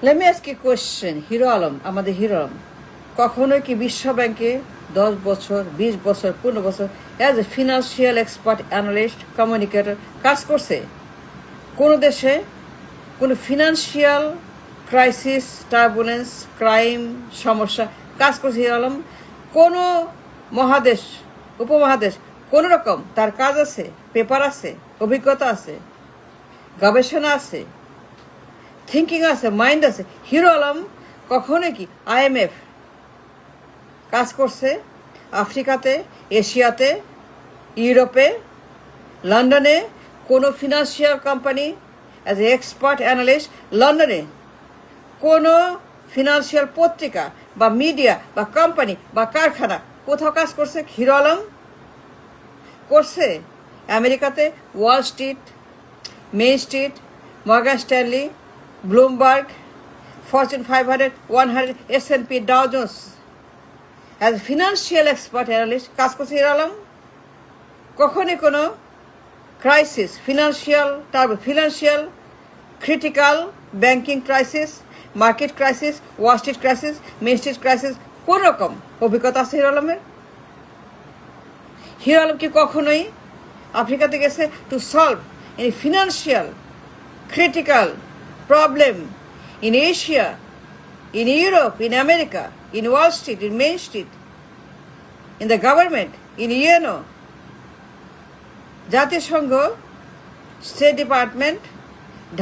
Let me ask you a question. Hero Alam, আমাদের hero Alam কখনোই কি বিশ্ব ব্যাংকে 10 বছর, 20 বছর, 15 বছর as a financial expert, analyst, communicator কাজ করছে? কোনো দেশে কোনো ফিনান্সিয়াল ক্রাইসিস, টার্বুলেন্স, ক্রাইম, সমস্যা কাজ করছে হিরো আলম? কোনো মহাদেশ, উপমহাদেশ কোনো রকম তার কাজ আছে, পেপার আছে, অভিজ্ঞতা আছে, গবেষণা আছে, থিঙ্কিং আছে, মাইন্ড আছে? হিরো আলম কখনো কি IMF কাজ করছে আফ্রিকাতে, এশিয়াতে, ইউরোপে, লন্ডনে? কোনো financial company as a expert analyst লন্ডনে? কোনো ফিনান্সিয়াল পত্রিকা বা মিডিয়া বা কোম্পানি বা কারখানা কোথাও কাজ করছে হিরো আলম? করছে আমেরিকাতে wall street, main street, Morgan Stanley, Bloomberg, Fortune 500, 100, S&P, Dow Jones as financial expert analyst কাজ করছে হিরো আলম? কখনই কোনো crisis, financial critical banking crisis, market crisis, wall street crisis, main street crisis কোন রকম অভিজ্ঞতা আছে হিরো আলমের? হিরো আলম কি কখনোই আফ্রিকাতে গেছে to solve any financial critical problem in Asia, in Europe, in America, in Wall Street, in Main Street, in the government, in UNO, জাতিসংঘ, state department,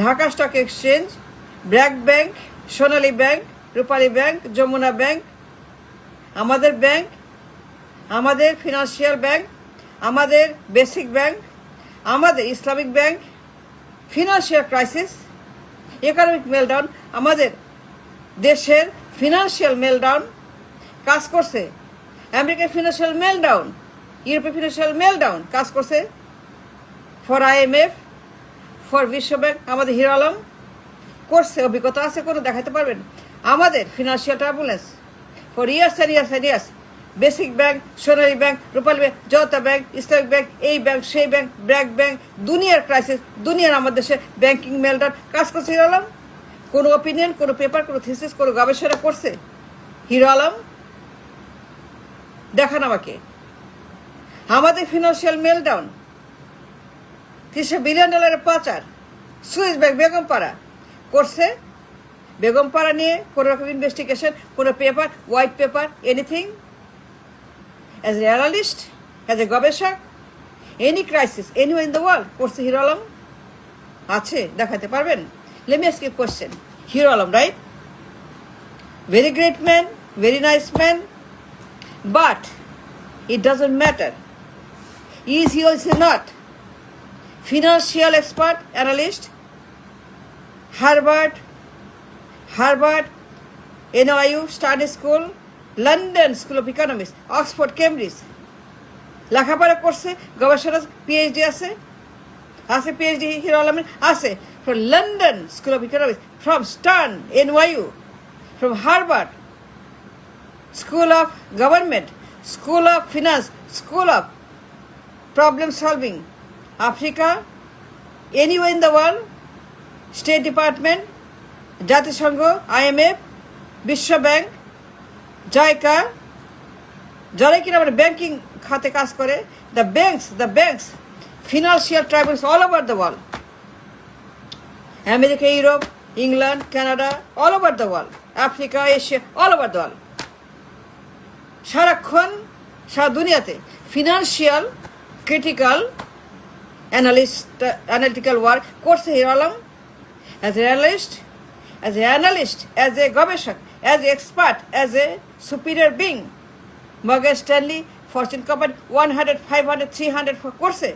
Dhaka stock exchange, BRAC bank, Sonali bank, Rupali bank, Jamuna bank, আমাদের bank, আমাদের financial bank, আমাদের basic bank, আমাদের Islamic bank, financial crisis, economic meltdown, আমাদের দেশের financial মেলডাউন কাজ করছে। আমেরিকার ফিনান্সিয়াল মেলডাউন, ইউরোপের ফিনান্সিয়াল মেলডাউন কাজ করছে ফর IMF, ফর বিশ্ব ব্যাংক। আমাদের হিরো আলম করছে, অভিজ্ঞতা আছে কোনো দেখাতে পারবেন? আমাদের financial turbulence for years and years and years, basic bank, Sonali bank, Rupali bank, Janata bank, Islamic bank, এই ব্যাংক, সেই ব্যাংক, ব্র্যাক ব্যাংক, দুনিয়ার ক্রাইসিস, দুনিয়ার আমাদের দেশে ব্যাংকিং মেলডাউন কাজ করছে হিরো আলম? কোনো অপিনিয়ন, কোনো পেপার, কোনো থিসিস, কোনো গবেষণা করছে হিরো আলম? দেখান আমাকে। আমাদের ফিনান্সিয়াল মেলডাউন, $30 বিলিয়ন পাচার, সুইস ব্যাংক, বেগমপাড়া করছে? বেগমপাড়া নিয়ে কোনো রকম ইনভেস্টিগেশন, কোনো paper, white paper, anything? As a analyst, as a গবেষক, any crisis anywhere in the world করছে হিরো আলম? আছে, দেখাতে পারবেন? Let me ask you question. Hero Alam, right? Very great man, very nice man, but it doesn't matter. Is he or is he not financial expert, analyst? Harvard, NYU, Stanford School, London School of Economics, Oxford, Cambridge লেখাপড়া করছে, গবেষণা, PhD আছে? আছে PhD hero আলমের? আছে। from London School of Economics, from Stern, NYU, from Harvard School of Government, School of Finance, School of Problem Solving, Africa, anywhere in the world, State Department, জাতিসংঘ, IMF, বিশ্ব bank, JICA, যারা কিনা আমরা banking খাতে কাজ করে, the banks, financial tribunals all over the world, America, Europe, England, Canada, all over the world, Africa, Asia, all over the world, সারাক্ষণ সারা দুনিয়াতে ফিনান্সিয়াল ক্রিটিক্যাল অ্যানালিটিক্যাল ওয়ার্ক করছে Hero Alam? As a analyst, as a গবেষক, as A expert, as a superior being, Morgan Stanley, Fortune company 100, 500, 300 করছে,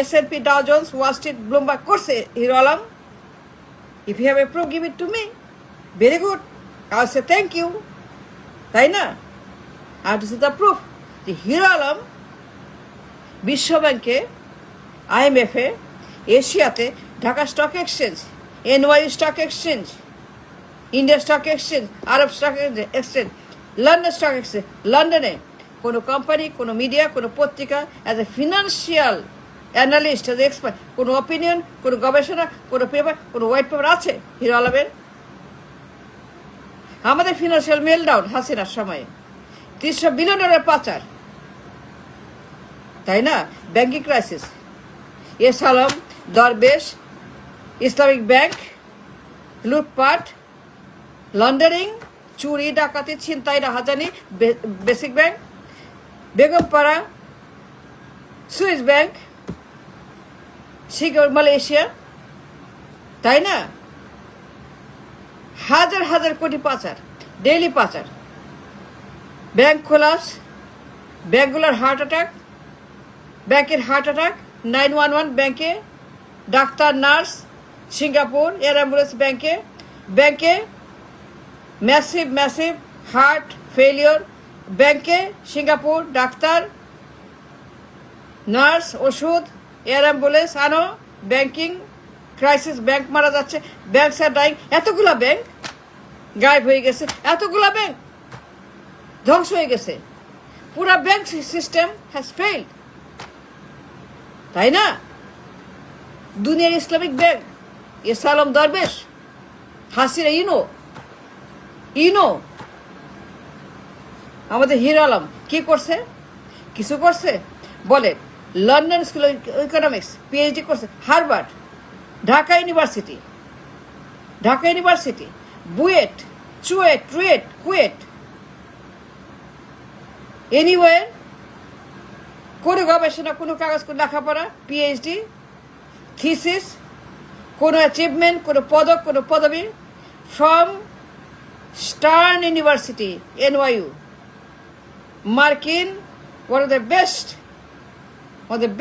S&P, Dow Jones, Wall Street, Bloomberg করছে Hero Alam? If you have a proof, give it to me. Very good, I say thank you, তাই না? আর this is the proof যে হিরো আলম বিশ্ব ব্যাংকে, IMF এ, এশিয়াতে, Dhaka stock exchange, NYU stock exchange, India stock exchange, Arab stock exchange, London stock exchange, লন্ডনে কোনো কোম্পানি, কোনো মিডিয়া, কোনো পত্রিকা as a financial analyst, as A expert, কোনো অপিনিয়ন, কোনো গবেষণা, কোনো পেপার, কোনো হোয়াইট পেপার আছে হিরো আলমের? আমাদের ফিনান্সিয়াল মেলডাউন হাসিনার সময়ে 300 বিলিয়নের পাচার, তাই না? ব্যাংকিং ক্রাইসিস, এস আলম, দরবেশ, ইসলামিক ব্যাংক, লুটপাট, লন্ডারিং, চুরি, ডাকাতি, ছিনতাই, রাহাজানি, basic bank, Begumpara, Swiss bank, Singapore, Malaysia, তাই না? হাজার হাজার কোটি পাচার, ডেইলি পাচার, ব্যাংক খোলাস, ব্যাংকগুলোর হার্ট অ্যাটাক, ব্যাংকের হার্ট অ্যাটাক, 911 ব্যাংকে, doctor, nurse, Singapore air ambulance ব্যাংকে, ব্যাংকে ম্যাসিভ ম্যাসিভ হার্ট ফেলিওর, ব্যাংকে সিঙ্গাপুর, ডাক্তার, নার্স, ওষুধ, এয়ার অ্যাম্বুলেন্স আনো, ব্যাংকিং ক্রাইসিস, ব্যাংক মারা যাচ্ছে, ব্যাংক আর ডাইং, এতগুলা ব্যাংক গায়েব হয়ে গেছে, এতগুলা ব্যাংক ধ্বংস হয়ে গেছে, পুরা ব্যাংক সিস্টেম হ্যাজ ফেইল্ড, তাই না? দুনিয়ার ইসলামিক ব্যাংক, এস আলম, দরবেশ, হাসিনা, ইনো আমাদের হিরো আলম কি করছে? কিছু করছে? বলে London school of economics PhD করছে, Harvard, Dhaka university, BUET, CUET, RUET, KUET, anyway, কোনো গবেষণা, কোনো কাগজ, কোনো লেখাপড়া, পিএইচডি, থিসিস, কোনো অ্যাচিভমেন্ট, কোনো পদক, কোনো পদবি, ফ্রম স্টার্ন ইউনিভার্সিটি, NYU, মার্কিন, one of the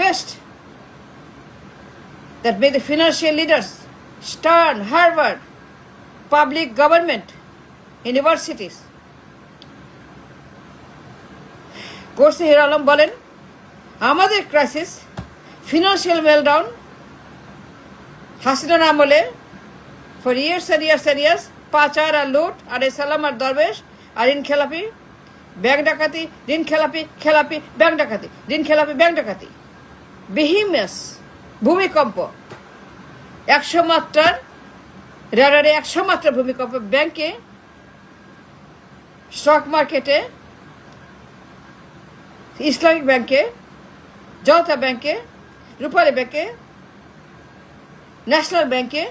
best that made the financial leaders, Stern, Harvard, public government, universities. কোর্সে হিরো আলম বলেন, আমাদের ক্রাইসিস, ফিনান্সিয়াল মেলডাউন হাসিনার আমলে ফর ইয়ার্স অ্যান্ড ইয়ার্স, পাচার আর লুট, আর এসালাম আর দরবেশ, আর ঋণ খেলাপি, ব্যাংক ডাকাতি, ঋণ খেলাপি, ব্যাংক ডাকাতি, ঋণ খেলাপি, ব্যাংক ডাকাতি, বেহিমাস ভূমিকম্প, 100 মাত্রার রেডারে 100 মাত্রার ভূমিকম্প, ব্যাংকে, স্টক মার্কেটে, ইসলামিক ব্যাংকে, জনতা ব্যাংকে, রূপালী ব্যাংকে, ন্যাশনাল ব্যাংকে,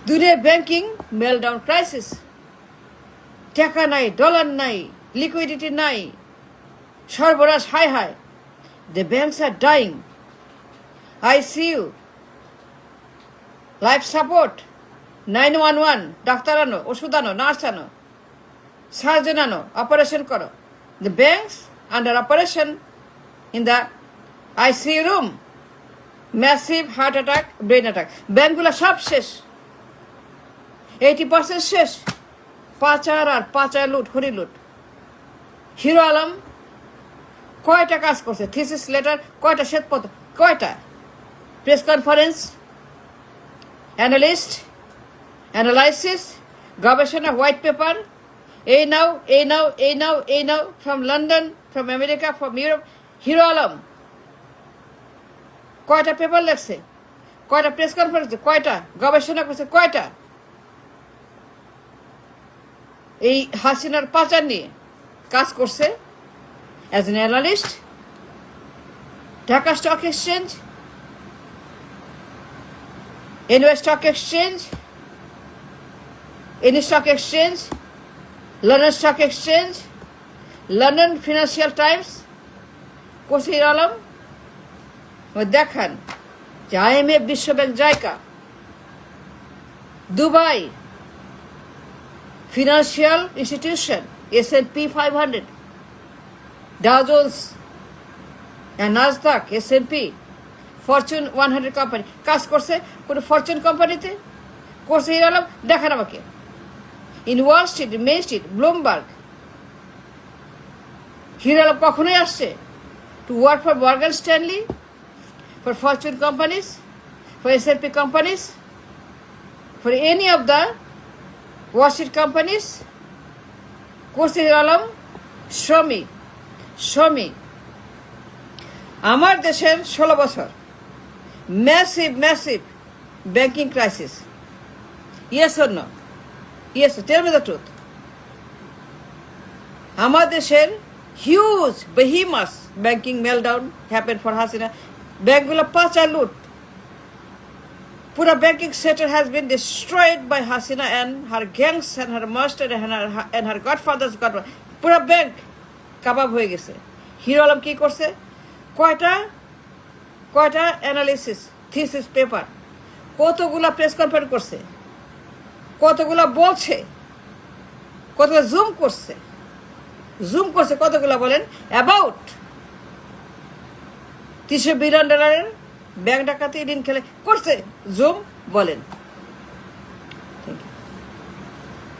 দুনিয়ার ব্যাংকিং মেলডাউন ক্রাইসিস, টাকা নাই, ডলার নাই, লিকুইডিটি নাই, সর্বনাশ, হাই, the banks are dying, ICU, life support, 911, doctor আনো, ওষুধ আনো, নার্স আনো, সার্জন আনো, অপারেশন করো, the banks under operation in the ICU room, massive heart attack, brain attack, ব্যাংকগুলো সব শেষ, 80% শেষ, পাচার লুট, হরি লুট। হিরো আলম কয়টা কাজ করছে? থিসিস লেটার কয়টা, শ্বেতপত্র কয়টা, প্রেস কনফারেন্স, অ্যানালাইসিস, গবেষণা, হোয়াইট পেপার, এই নাও from London, from America, from Europe. Hero Alam কয়টা পেপার লেখছে, কয়টা প্রেস কনফারেন্স, কয়টা গবেষণা করছে, কয়টা এই হাসিনার পাচার নিয়ে কাজ করছে? As an analyst, Dhaka stock exchange, NY stock exchange, stock exchange, London stock exchange, London financial Times করছে হিরো আলম। দেখান যে IMF, বিশ্বব্যাংক, JICA, Dubai financial institution, S&P 500, Dow Jones, NASDAQ, S&P, Fortune 100 company কাজ করছে কোনো ফরচুন কোম্পানিতে? করছে হিরো আলম? দেখান আমাকে। In wall street, main street, Bloomberg, hero Alam কখনোই আসছে to work for Morgan Stanley, for fortune companies, for S&P companies, for any of the Wall Street companies? কোর্সে হিরো আলম, show me আমার দেশের 16 বছর massive banking crisis, Yes or no? Yes, tell me the truth. আমার দেশের huge behemoth banking meltdown happen for Hasina, ব্যাংকগুলো পাচার লুট, পুরা banking sector has been destroyed by Hasina and her gangs and her master and her godfathers godfather, পুরা bank কাবাব হয়ে গেছে। হিরো আলম কি করছে? কয়টা অ্যানালিসিস থিসিস পেপার, কতগুলা প্রেস কনফারেন্স করছে, কতগুলা বলছে, কতগুলো জুম করছে কতগুলা বলেন, অ্যাবাউট $300 বিলিয়ন ব্যাংক ডাকাতি ঋণ খেলে করছে, জুম বলেন।